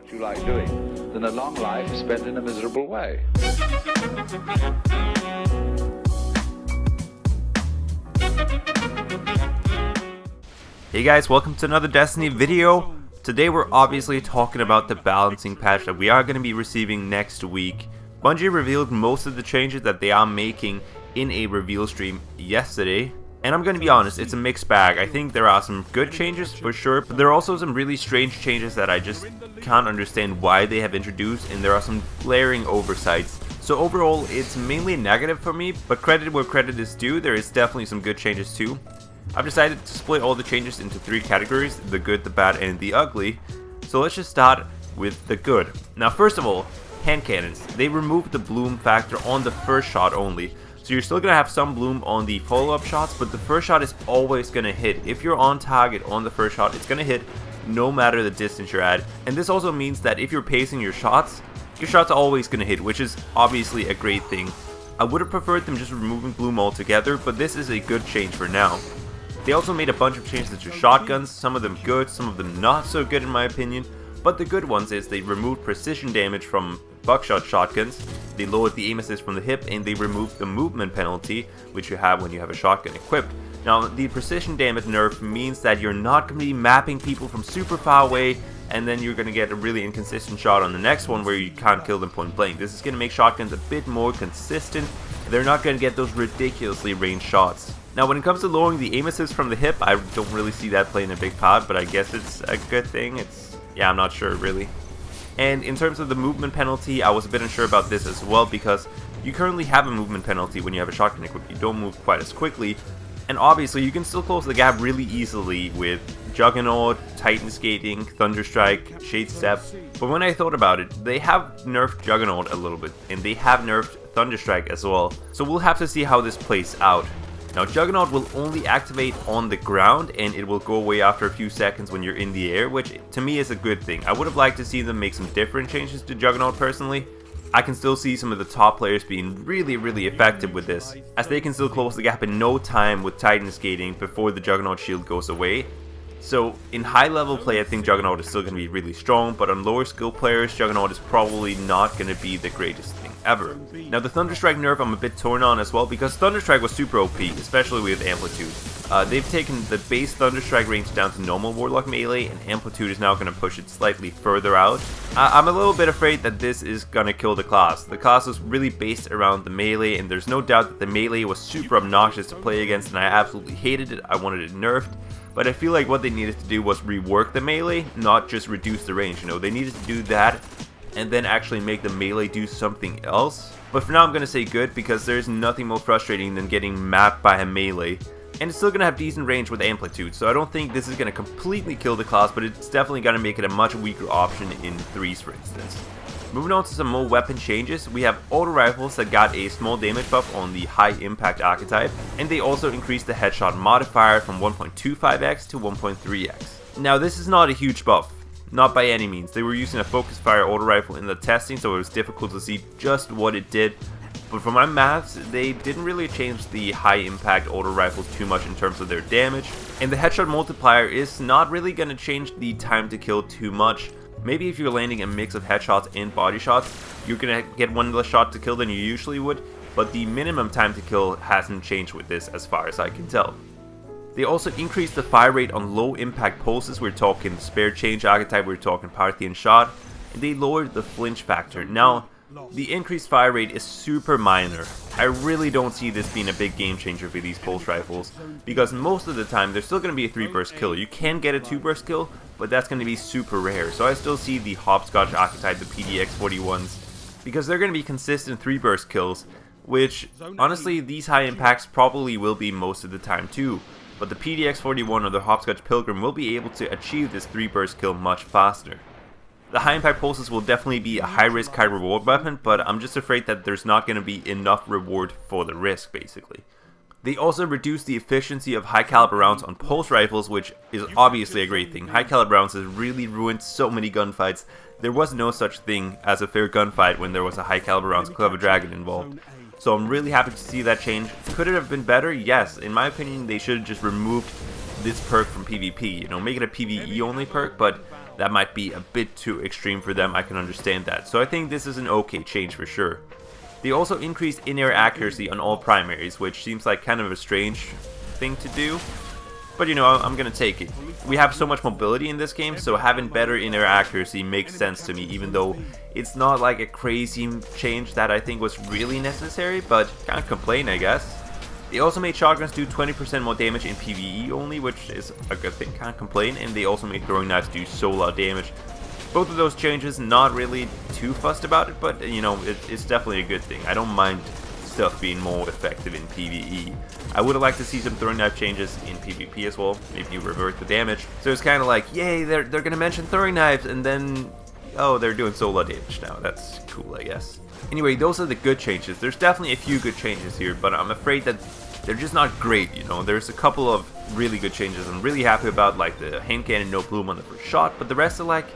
what you like doing than a long life spent in a miserable way. Hey guys, welcome to another Destiny video. Today we're obviously talking about the balancing patch that we are going to be receiving next week. Bungie revealed most of the changes that they are making in a reveal stream yesterday. And I'm going to be honest, it's a mixed bag. I think there are some good changes for sure, but there are also some really strange changes that I just can't understand why they have introduced, and there are some glaring oversights. So overall, it's mainly negative for me, but credit where credit is due, there is definitely some good changes too. I've decided to split all the changes into 3 categories, the good, the bad, and the ugly. So let's just start with the good. Now first of all, hand cannons. They removed the bloom factor on the first shot only. So you're still going to have some bloom on the follow-up shots, but the first shot is always going to hit. If you're on target on the first shot, it's going to hit no matter the distance you're at. And this also means that if you're pacing your shots are always going to hit, which is obviously a great thing. I would have preferred them just removing bloom altogether, but this is a good change for now. They also made a bunch of changes to shotguns, some of them good, some of them not so good in my opinion. But the good ones is they removed precision damage from buckshot shotguns, they lowered the aim assist from the hip, and they removed the movement penalty, which you have when you have a shotgun equipped. Now, the precision damage nerf means that you're not going to be mapping people from super far away, and then you're going to get a really inconsistent shot on the next one where you can't kill them point blank. This is going to make shotguns a bit more consistent. They're not going to get those ridiculously ranged shots. Now, when it comes to lowering the aim assist from the hip, I don't really see that playing a big part, but I guess it's a good thing. Yeah, I'm not sure really. And in terms of the movement penalty, I was a bit unsure about this as well, because you currently have a movement penalty when you have a shotgun equipped. You don't move quite as quickly, and obviously you can still close the gap really easily with Juggernaut, Titan Skating, Thunderstrike, Shade Step. But when I thought about it, they have nerfed Juggernaut a little bit, and they have nerfed Thunderstrike as well. So we'll have to see how this plays out. Now, Juggernaut will only activate on the ground, and it will go away after a few seconds when you're in the air, which to me is a good thing. I would have liked to see them make some different changes to Juggernaut personally. I can still see some of the top players being really effective with this, as they can still close the gap in no time with Titan Skating before the Juggernaut shield goes away. So in high level play, I think Juggernaut is still going to be really strong, but on lower skill players, Juggernaut is probably not going to be the greatest thing ever. Now the Thunderstrike nerf I'm a bit torn on as well, because Thunderstrike was super OP, especially with Amplitude. They've taken the base Thunderstrike range down to normal Warlock melee, and Amplitude is now going to push it slightly further out. I'm a little bit afraid that this is going to kill the class. The class was really based around the melee, and there's no doubt that the melee was super obnoxious to play against, and I absolutely hated it. I wanted it nerfed. But I feel like what they needed to do was rework the melee, not just reduce the range. You know, they needed to do that and then actually make the melee do something else. But for now I'm going to say good, because there's nothing more frustrating than getting mapped by a melee. And it's still going to have decent range with Amplitude, so I don't think this is going to completely kill the class, but it's definitely going to make it a much weaker option in 3s for instance. Moving on to some more weapon changes, we have auto rifles that got a small damage buff on the high impact archetype, and they also increased the headshot modifier from 1.25x to 1.3x. Now this is not a huge buff, not by any means. They were using a focus fire auto rifle in the testing, so it was difficult to see just what it did. But for my maths, they didn't really change the high impact auto rifles too much in terms of their damage, and the headshot multiplier is not really going to change the time to kill too much. Maybe if you're landing a mix of headshots and body shots, you're gonna get one less shot to kill than you usually would, but the minimum time to kill hasn't changed with this as far as I can tell. They also increased the fire rate on low impact pulses. We're talking Spare Change archetype, we're talking Parthian Shot, and they lowered the flinch factor. Now, the increased fire rate is super minor. I really don't see this being a big game changer for these pulse rifles, because most of the time there's still going to be a 3-burst kill. You can get a 2-burst kill, but that's going to be super rare. So I still see the Hopscotch archetype, the PDX-41s, because they're going to be consistent 3-burst kills, which honestly these high impacts probably will be most of the time too. But the PDX-41 or the Hopscotch Pilgrim will be able to achieve this 3-burst kill much faster. The high impact pulses will definitely be a high risk, high reward weapon, but I'm just afraid that there's not going to be enough reward for the risk basically. They also reduced the efficiency of high caliber rounds on pulse rifles, which is obviously a great thing. High caliber rounds has really ruined so many gunfights. There was no such thing as a fair gunfight when there was a high caliber rounds Club of Dragon involved. So I'm really happy to see that change. Could it have been better? Yes. In my opinion, they should have just removed this perk from PvP. You know, make it a PvE only perk, but that might be a bit too extreme for them. I can understand that. So I think this is an okay change for sure. They also increased in-air accuracy on all primaries, which seems like kind of a strange thing to do. But you know, I'm gonna take it. We have so much mobility in this game, so having better in-air accuracy makes sense to me, even though it's not like a crazy change that I think was really necessary, but can't complain, I guess. They also made shotguns do 20% more damage in PvE only, which is a good thing, can't complain, and they also made throwing knives do so lot damage. Both of those changes, not really too fussed about it, but you know, it's definitely a good thing. I don't mind stuff being more effective in PvE. I would have liked to see some throwing knife changes in PvP as well, maybe you revert the damage. So it's kind of like, yay, they're gonna mention throwing knives, and then, oh, they're doing solo damage now. That's cool, I guess. Anyway, those are the good changes. There's definitely a few good changes here, but I'm afraid that they're just not great, you know. There's a couple of really good changes I'm really happy about, like the hand cannon no bloom on the first shot, but the rest are like,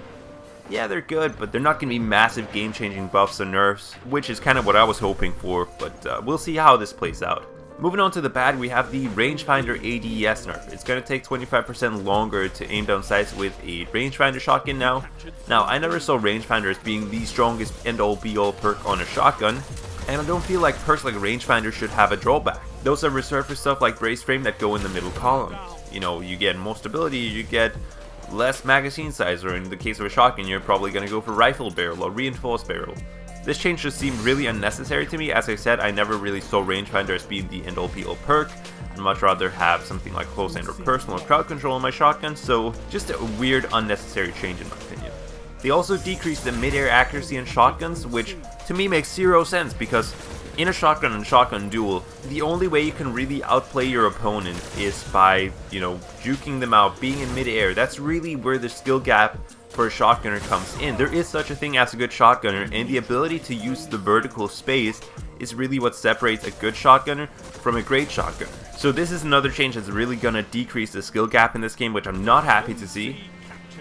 yeah, they're good, but they're not going to be massive game-changing buffs or nerfs, which is kind of what I was hoping for, but we'll see how this plays out. Moving on to the bad, we have the rangefinder ADS nerf. It's going to take 25% longer to aim down sights with a rangefinder shotgun now. Now, I never saw rangefinder as being the strongest end-all be-all perk on a shotgun, and I don't feel like perks like rangefinder should have a drawback. Those are reserved for stuff like brace frame that go in the middle columns. You know, you get more stability, you get less magazine size, or in the case of a shotgun, you're probably going to go for rifle barrel or reinforced barrel. This change just seemed really unnecessary to me. As I said, I never really saw rangefinder as being the end-all be-all perk. I'd much rather have something like close hand or personal or crowd control on my shotgun, so just a weird unnecessary change in my opinion. They also decreased the mid-air accuracy in shotguns, which to me makes zero sense because in a shotgun and shotgun duel, the only way you can really outplay your opponent is by, you know, juking them out, being in mid-air. That's really where the skill gap for a shotgunner comes in. There is such a thing as a good shotgunner, and the ability to use the vertical space is really what separates a good shotgunner from a great shotgunner. So this is another change that's really gonna decrease the skill gap in this game, which I'm not happy to see.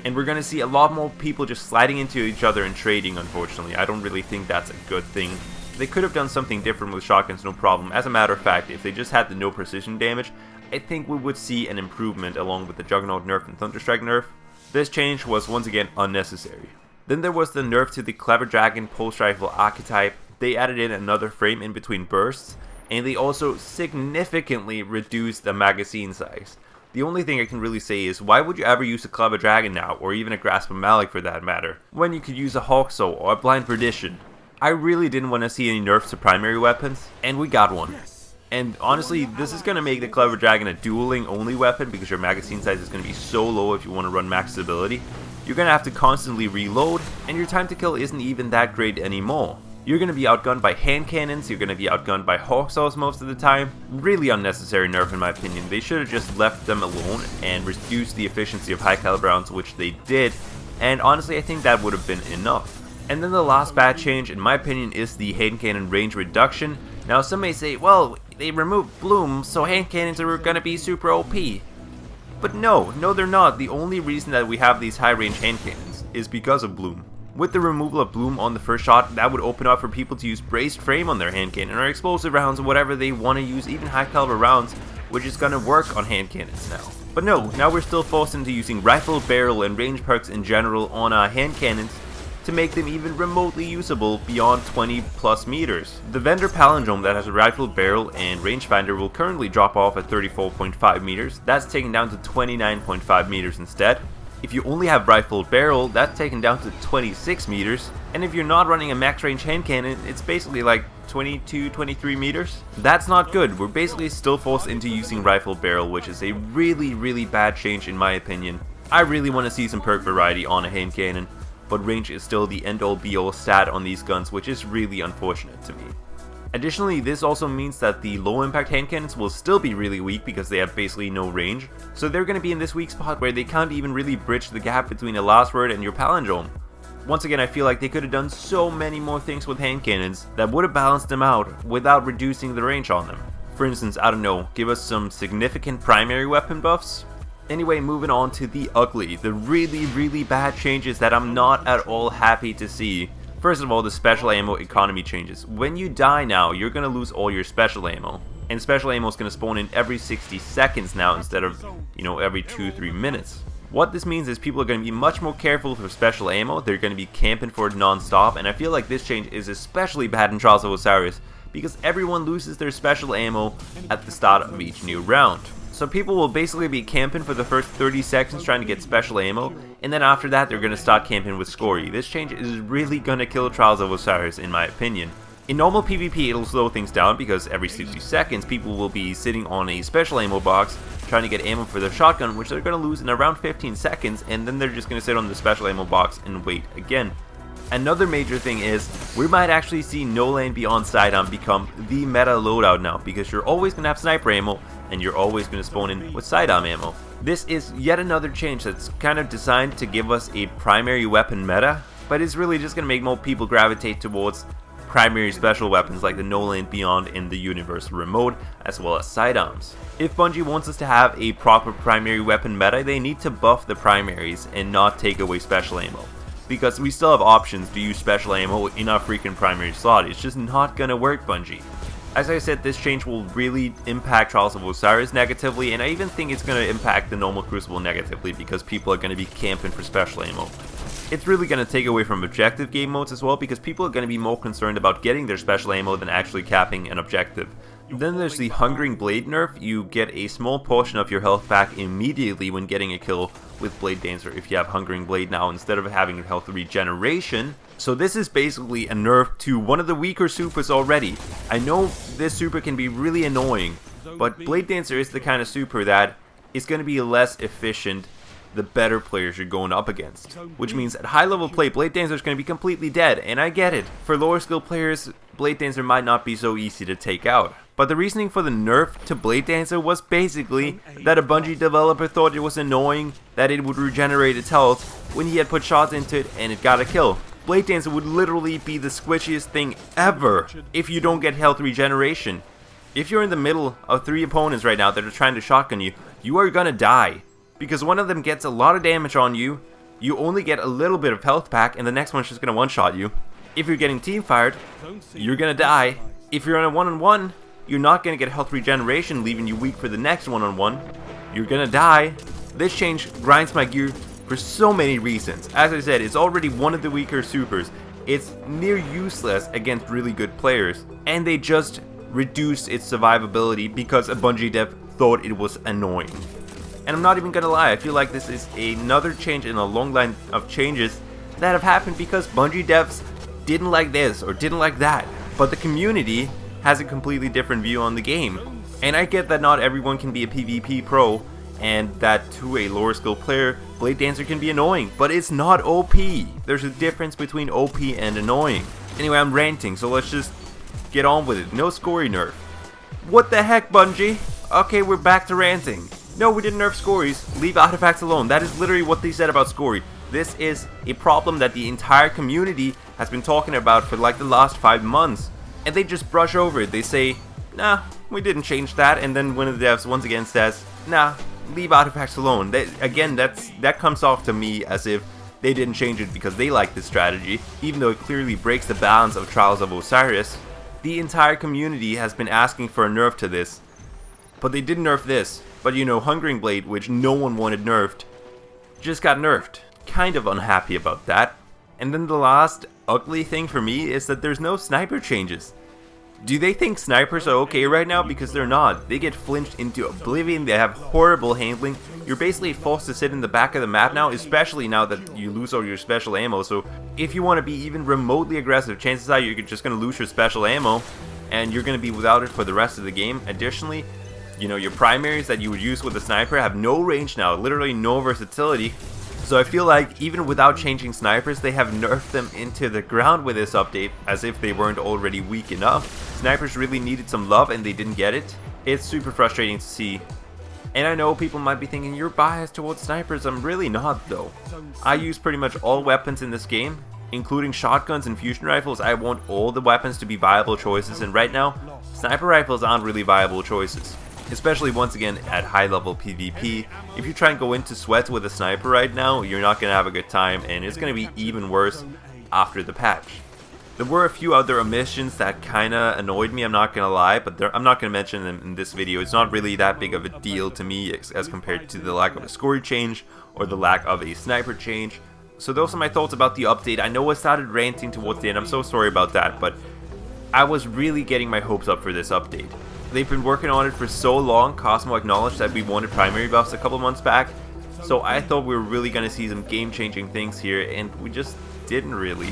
And we're gonna see a lot more people just sliding into each other and trading, unfortunately. I don't really think that's a good thing. They could have done something different with shotguns, no problem. As a matter of fact, if they just had the no precision damage, I think we would see an improvement along with the Juggernaut nerf and Thunderstrike nerf. This change was once again unnecessary. Then there was the nerf to the Clever Dragon Pulse Rifle archetype. They added in another frame in between bursts, and they also significantly reduced the magazine size. The only thing I can really say is, why would you ever use a Clever Dragon now, or even a Grasp of Malik for that matter, when you could use a Hawksaw or a Blind Perdition? I really didn't want to see any nerfs to primary weapons, and we got one. And honestly, this is going to make the Clever Dragon a dueling only weapon because your magazine size is going to be so low if you want to run max stability. You're going to have to constantly reload, and your time to kill isn't even that great anymore. You're going to be outgunned by hand cannons, you're going to be outgunned by Hawksaws most of the time. Really unnecessary nerf in my opinion. They should have just left them alone and reduced the efficiency of high caliber rounds, which they did, and honestly I think that would have been enough. And then the last bad change in my opinion is the hand cannon range reduction. Now some may say, well, they removed bloom, so hand cannons are going to be super OP. But no, they're not. The only reason that we have these high range hand cannons is because of bloom. With the removal of bloom on the first shot, that would open up for people to use braced frame on their hand cannon or explosive rounds or whatever they want to use, even high caliber rounds, which is going to work on hand cannons now. But no, now we're still forced into using rifle, barrel, and range perks in general on our hand cannons to make them even remotely usable beyond 20 plus meters. The vendor palindrome that has a rifle, barrel, and rangefinder will currently drop off at 34.5 meters. That's taken down to 29.5 meters instead. If you only have rifle barrel, that's taken down to 26 meters. And if you're not running a max range hand cannon, it's basically like 22-23 meters. That's not good. We're basically still forced into using rifle barrel, which is a really bad change in my opinion. I really want to see some perk variety on a hand cannon, but range is still the end-all be-all stat on these guns, which is really unfortunate to me. Additionally, this also means that the low impact hand cannons will still be really weak because they have basically no range, so they're going to be in this weak spot where they can't even really bridge the gap between a last word and your palindrome. Once again, I feel like they could have done so many more things with hand cannons that would have balanced them out without reducing the range on them. For instance, I don't know, give us some significant primary weapon buffs? Anyway, moving on to the ugly, the really bad changes that I'm not at all happy to see. First of all, the special ammo economy changes. When you die now, you're going to lose all your special ammo. And special ammo is going to spawn in every 60 seconds now instead of, every 2-3 minutes. What this means is people are going to be much more careful for special ammo, they're going to be camping for it non-stop, and I feel like this change is especially bad in Trials of Osiris because everyone loses their special ammo at the start of each new round. So people will basically be camping for the first 30 seconds trying to get special ammo, and then after that they're going to start camping with Scory. This change is really going to kill Trials of Osiris in my opinion. In normal PvP it'll slow things down because every 60 seconds people will be sitting on a special ammo box trying to get ammo for their shotgun, which they're going to lose in around 15 seconds, and then they're just going to sit on the special ammo box and wait again. Another major thing is, we might actually see No Land Beyond Sidearm become the meta loadout now, because you're always going to have sniper ammo, and you're always going to spawn in with sidearm ammo. This is yet another change that's kind of designed to give us a primary weapon meta, but it's really just going to make more people gravitate towards primary special weapons like the No Land Beyond and the Universal Remote, as well as sidearms. If Bungie wants us to have a proper primary weapon meta, they need to buff the primaries and not take away special ammo. Because we still have options to use special ammo in our freaking primary slot, it's just not gonna work, Bungie. As I said, this change will really impact Trials of Osiris negatively, and I even think it's gonna impact the normal Crucible negatively because people are gonna be camping for special ammo. It's really going to take away from objective game modes as well because people are going to be more concerned about getting their special ammo than actually capping an objective. Then there's the Hungering Blade nerf. You get a small portion of your health back immediately when getting a kill with Blade Dancer if you have Hungering Blade now instead of having health regeneration. So this is basically a nerf to one of the weaker supers already. I know this super can be really annoying, but Blade Dancer is the kind of super that is going to be less efficient the better players you're going up against. Which means at high level play, Blade Dancer is going to be completely dead, and I get it. For lower skill players, Blade Dancer might not be so easy to take out. But the reasoning for the nerf to Blade Dancer was basically that a Bungie developer thought it was annoying that it would regenerate its health when he had put shots into it and it got a kill. Blade Dancer would literally be the squishiest thing ever if you don't get health regeneration. If you're in the middle of 3 opponents right now that are trying to shotgun you, you are gonna die. Because one of them gets a lot of damage on you, you only get a little bit of health back, and the next one's just gonna one-shot you. If you're getting team fired, you're gonna die. If you're on a one-on-one, you're not gonna get health regeneration, leaving you weak for the next one-on-one. You're gonna die. This change grinds my gear for so many reasons. As I said, it's already one of the weaker supers. It's near useless against really good players, and they just reduced its survivability because a Bungie dev thought it was annoying. And I'm not even gonna lie, I feel like this is another change in a long line of changes that have happened because Bungie devs didn't like this or didn't like that, but the community has a completely different view on the game. And I get that not everyone can be a PvP pro, and that to a lower skill player, Blade Dancer can be annoying, but it's not OP. There's a difference between OP and annoying. Anyway, I'm ranting, so let's just get on with it. No Scory nerf. What the heck, Bungie? Okay, we're back to ranting. No, we didn't nerf Scories. Leave artifacts alone. That is literally what they said about Scory. This is a problem that the entire community has been talking about for like the last 5 months. And they just brush over it. They say, nah, we didn't change that. And then one of the devs once again says, nah, leave artifacts alone. That comes off to me as if they didn't change it because they like this strategy. Even though it clearly breaks the balance of Trials of Osiris. The entire community has been asking for a nerf to this. But they didn't nerf this. But you know, Hungering Blade, which no one wanted nerfed, just got nerfed. Kind of unhappy about that. And then the last ugly thing for me is that there's no sniper changes. Do they think snipers are okay right now? Because they're not. They get flinched into oblivion, they have horrible handling. You're basically forced to sit in the back of the map now, especially now that you lose all your special ammo. So if you want to be even remotely aggressive, chances are you're just going to lose your special ammo, and you're going to be without it for the rest of the game. Additionally, you know, your primaries that you would use with the sniper have no range now, literally no versatility. So I feel like even without changing snipers, they have nerfed them into the ground with this update as if they weren't already weak enough. Snipers really needed some love and they didn't get it. It's super frustrating to see. And I know people might be thinking you're biased towards snipers. I'm really not though. I use pretty much all weapons in this game, including shotguns and fusion rifles. I want all the weapons to be viable choices, and right now, sniper rifles aren't really viable choices. Especially once again at high level PvP. If you try and go into sweats with a sniper right now, you're not going to have a good time, and it's going to be even worse after the patch. There were a few other omissions that kinda annoyed me, I'm not gonna lie, but I'm not gonna mention them in this video. It's not really that big of a deal to me as compared to the lack of a score change or the lack of a sniper change. So those are my thoughts about the update. I know I started ranting towards the end, I'm so sorry about that, but I was really getting my hopes up for this update. They've been working on it for so long. Cosmo acknowledged that we wanted primary buffs a couple months back, so I thought we were really gonna see some game-changing things here, and we just didn't really.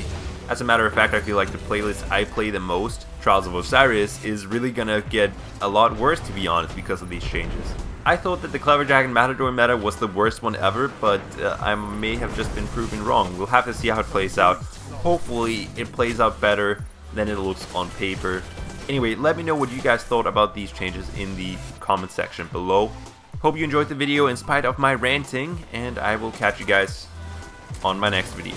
As a matter of fact, I feel like the playlist I play the most, Trials of Osiris, is really gonna get a lot worse, to be honest, because of these changes. I thought that the Clever Dragon Matador meta was the worst one ever, but I may have just been proven wrong. We'll have to see how it plays out. Hopefully it plays out better than it looks on paper. Anyway, let me know what you guys thought about these changes in the comment section below. Hope you enjoyed the video in spite of my ranting, and I will catch you guys on my next video.